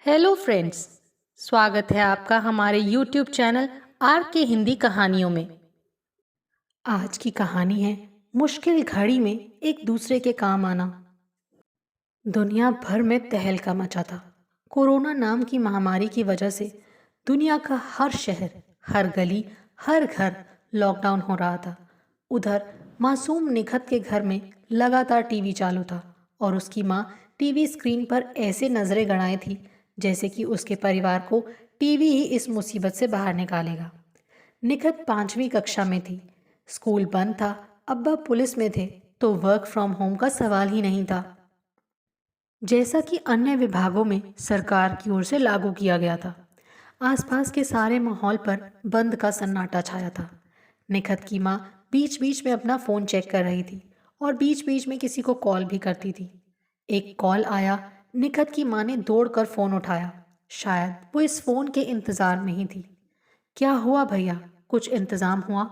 Hello friends. स्वागत है आपका हमारे यूट्यूब चैनल आर के हिंदी कहानियों में। आज की कहानी है मुश्किल घड़ी में एक दूसरे के काम आना। दुनिया भर में तहलका मचा था। कोरोना नाम की महामारी की वजह से दुनिया का हर शहर, हर गली, हर घर लॉकडाउन हो रहा था। उधर मासूम निखत के घर में लगातार टीवी चालू था और उसकी माँ टीवी स्क्रीन पर ऐसे नजरें गड़ाए थी जैसे कि उसके परिवार को टीवी ही इस मुसीबत से बाहर निकालेगा। निखत 5वीं कक्षा में थी। स्कूल बंद था, अब्बा पुलिस में थे, तो वर्क फ्रॉम होम का सवाल ही नहीं था, जैसा कि अन्य विभागों में सरकार की ओर से लागू किया गया था। आसपास के सारे माहौल पर बंद का सन्नाटा छाया था। निखत की माँ बीच बीच में अपना फ़ोन चेक कर रही थी और बीच बीच में किसी को कॉल भी करती थी। एक कॉल आया। निखत की माँ ने दौड़कर फ़ोन उठाया। शायद वो इस फ़ोन के इंतज़ार में ही थी। क्या हुआ भैया, कुछ इंतज़ाम हुआ?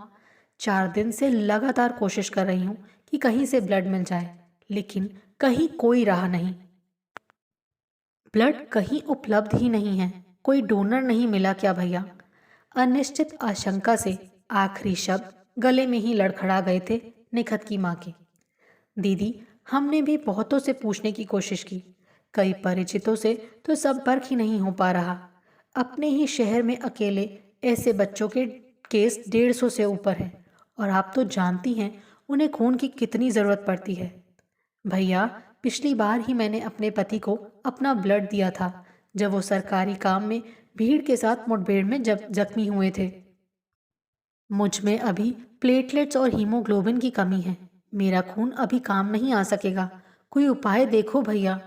4 दिन से लगातार कोशिश कर रही हूँ कि कहीं से ब्लड मिल जाए, लेकिन कहीं कोई राह नहीं। ब्लड कहीं उपलब्ध ही नहीं है। कोई डोनर नहीं मिला क्या भैया? अनिश्चित आशंका से आखिरी शब्द गले में ही लड़खड़ा गए थे निखत की माँ के। दीदी, हमने भी बहुतों से पूछने की कोशिश की, कई परिचितों से, तो संपर्क ही नहीं हो पा रहा। अपने ही शहर में अकेले ऐसे बच्चों के केस 150 से ऊपर हैं और आप तो जानती हैं उन्हें खून की कितनी ज़रूरत पड़ती है। भैया, पिछली बार ही मैंने अपने पति को अपना ब्लड दिया था जब वो सरकारी काम में भीड़ के साथ मुठभेड़ में जब जख्मी हुए थे। मुझ में अभी प्लेटलेट्स और हीमोग्लोबिन की कमी है। मेरा खून अभी काम नहीं आ सकेगा। कोई उपाय देखो भैया।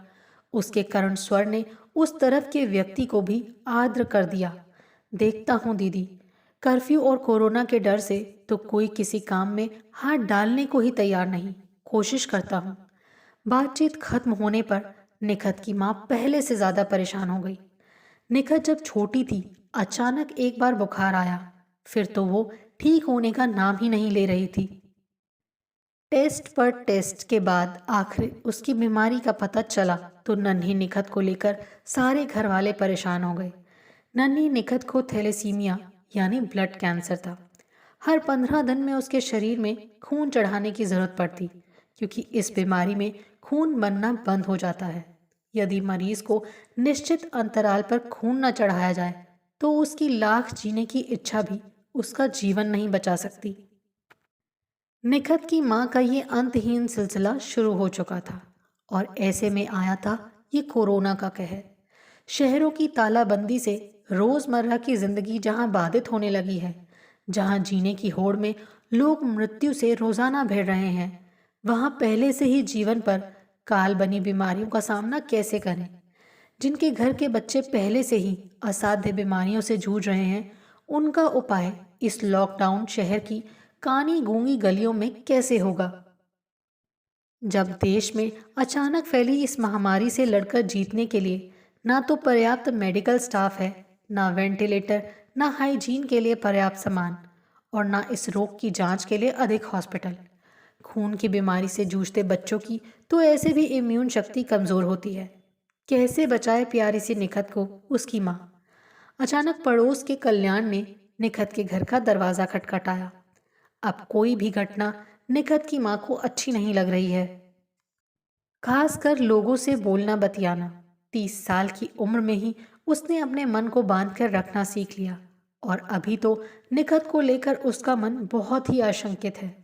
उसके करुण स्वर ने उस तरफ के व्यक्ति को भी आर्द्र कर दिया। देखता हूँ दीदी। कर्फ्यू और कोरोना के डर से तो कोई किसी काम में हाथ डालने को ही तैयार नहीं। कोशिश करता हूँ। बातचीत खत्म होने पर निखत की माँ पहले से ज्यादा परेशान हो गई। निखत जब छोटी थी, अचानक एक बार बुखार आया, फिर तो वो ठीक होने का नाम ही नहीं ले रही थी। टेस्ट पर टेस्ट के बाद आखिर उसकी बीमारी का पता चला तो नन्ही निखत को लेकर सारे घर वाले परेशान हो गए। नन्ही निखत को थैलेसीमिया यानी ब्लड कैंसर था। हर 15 दिन में उसके शरीर में खून चढ़ाने की जरूरत पड़ती, क्योंकि इस बीमारी में खून बनना बंद हो जाता है। यदि मरीज को निश्चित अंतराल पर खून न चढ़ाया जाए तो उसकी लाख जीने की इच्छा भी उसका जीवन नहीं बचा सकती। निखत की माँ का ये अंतहीन सिलसिला शुरू हो चुका था और ऐसे में आया था ये कोरोना का कहर। शहरों की तालाबंदी से रोजमर्रा की जिंदगी जहां बाधित होने लगी है, जहां जीने की होड़ में लोग मृत्यु से रोजाना भिड़ रहे हैं, वहां पहले से ही जीवन पर काल बनी बीमारियों का सामना कैसे करें। जिनके घर के बच्चे पहले से ही असाध्य बीमारियों से जूझ रहे हैं, उनका उपाय इस लॉकडाउन शहर की कानी गूंगी गलियों में कैसे होगा? जब देश में अचानक फैली इस महामारी से लड़कर जीतने के लिए ना तो पर्याप्त मेडिकल स्टाफ है, ना वेंटिलेटर, ना हाइजीन के लिए पर्याप्त सामान, और ना इस रोग की जांच के लिए अधिक हॉस्पिटल। खून की बीमारी से जूझते बच्चों की तो ऐसे भी इम्यून शक्ति कमजोर होती है। कैसे बचाए प्यारी सी निखत को उसकी माँ? अचानक पड़ोस के कल्याण ने निखत के घर का दरवाजा खटखटाया। अब कोई भी घटना निखत की माँ को अच्छी नहीं लग रही है, खासकर लोगों से बोलना बतियाना। 30 साल की उम्र में ही उसने अपने मन को बांध कर रखना सीख लिया और अभी तो निखत को लेकर उसका मन बहुत ही आशंकित है।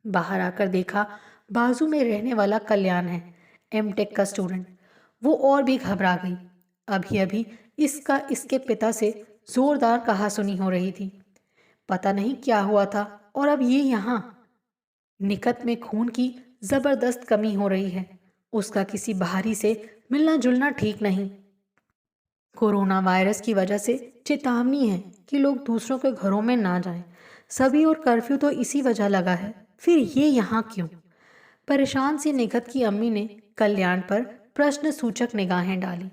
बाहर आकर देखा, बाजू में रहने वाला कल्याण है, एमटेक का स्टूडेंट। वो और भी घबरा गई। अभी अभी इसका इसके पिता से जोरदार कहासुनी हो रही थी। पता नहीं क्या हुआ था और अब ये यहाँ। निकट में खून की जबरदस्त कमी हो रही है। उसका किसी बाहरी से मिलना जुलना ठीक नहीं। कोरोना वायरस की वजह से चेतावनी है कि लोग दूसरों के घरों में ना जाएं। सभी और कर्फ्यू तो इसी वजह लगा है, फिर ये यहाँ क्यों? परेशान सी निखत की अम्मी ने कल्याण पर प्रश्न सूचक निगाहें डाली।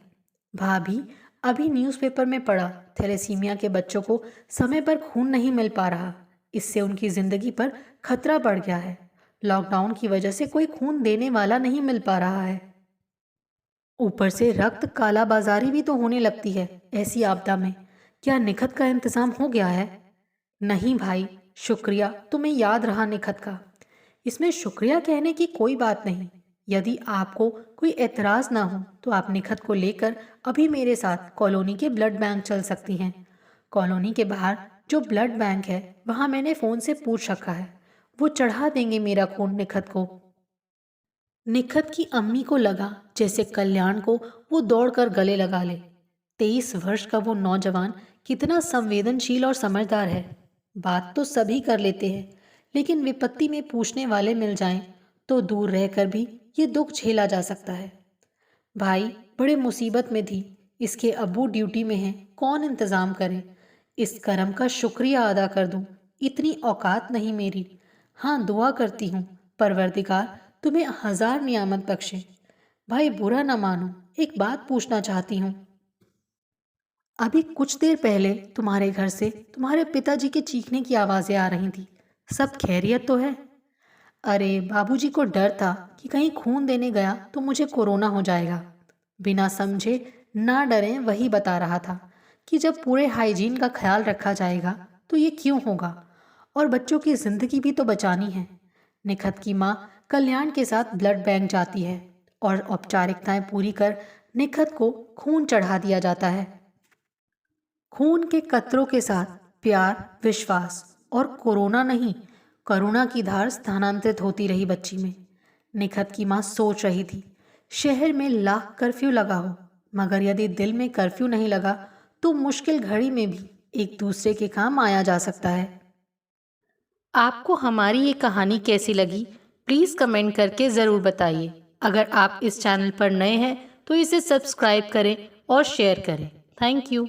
भाभी, अभी न्यूज़पेपर में पढ़ा, थैलेसीमिया के बच्चों को समय पर खून नहीं मिल पा रहा। इससे उनकी जिंदगी पर खतरा बढ़ गया है। लॉकडाउन की वजह से कोई खून देने वाला नहीं मिल पा रहा है। ऊपर से रक्त कालाबाजारी भी तो होने लगती है ऐसी आपदा में। क्या निखत का इंतजाम हो गया है? नहीं भाई, शुक्रिया, तुम्हें याद रहा निखत का। इसमें शुक्रिया कहने की कोई बात नहीं। यदि आपको कोई एतराज ना हो तो आप निखत को लेकर अभी मेरे साथ कॉलोनी के ब्लड बैंक चल सकती हैं। कॉलोनी के बाहर जो ब्लड बैंक है वहां मैंने फोन से पूछ रखा है, वो चढ़ा देंगे मेरा खून निखत को। निखत की अम्मी को लगा जैसे कल्याण को वो दौड़कर गले लगा ले। 23 वर्ष का वो नौजवान कितना संवेदनशील और समझदार है। बात तो सभी कर लेते हैं, लेकिन विपत्ति में पूछने वाले मिल जाएं तो दूर रहकर भी ये दुख झेला जा सकता है। भाई बड़े मुसीबत में थी, इसके अब्बू ड्यूटी में हैं, कौन इंतजाम करे? इस करम का शुक्रिया अदा कर दूं, इतनी औकात नहीं मेरी। हाँ, दुआ करती हूँ परवरदिगार तुम्हें 1000 नियामत बख्शे। भाई बुरा ना मानो, एक बात पूछना चाहती हूँ। अभी कुछ देर पहले तुम्हारे घर से तुम्हारे पिताजी के चीखने की आवाजें आ रही थी। सब खैरियत तो है? अरे बाबूजी को डर था कि कहीं खून देने गया तो मुझे कोरोना हो जाएगा। बिना समझे ना डरें वही बता रहा था कि जब पूरे हाइजीन का ख्याल रखा जाएगा तो ये क्यों होगा, और बच्चों की जिंदगी भी तो बचानी है। निखत की माँ कल्याण के साथ ब्लड बैंक जाती है और औपचारिकताएं पूरी कर निखत को खून चढ़ा दिया जाता है। खून के कतरों के साथ प्यार, विश्वास और कोरोना नहीं, करुणा की धार स्थानांतरित होती रही बच्ची में। निखत की माँ सोच रही थी, शहर में लाख कर्फ्यू लगा हो, मगर यदि दिल में कर्फ्यू नहीं लगा तो मुश्किल घड़ी में भी एक दूसरे के काम आया जा सकता है। आपको हमारी ये कहानी कैसी लगी, प्लीज़ कमेंट करके ज़रूर बताइए। अगर आप इस चैनल पर नए हैं तो इसे सब्सक्राइब करें और शेयर करें। Thank you.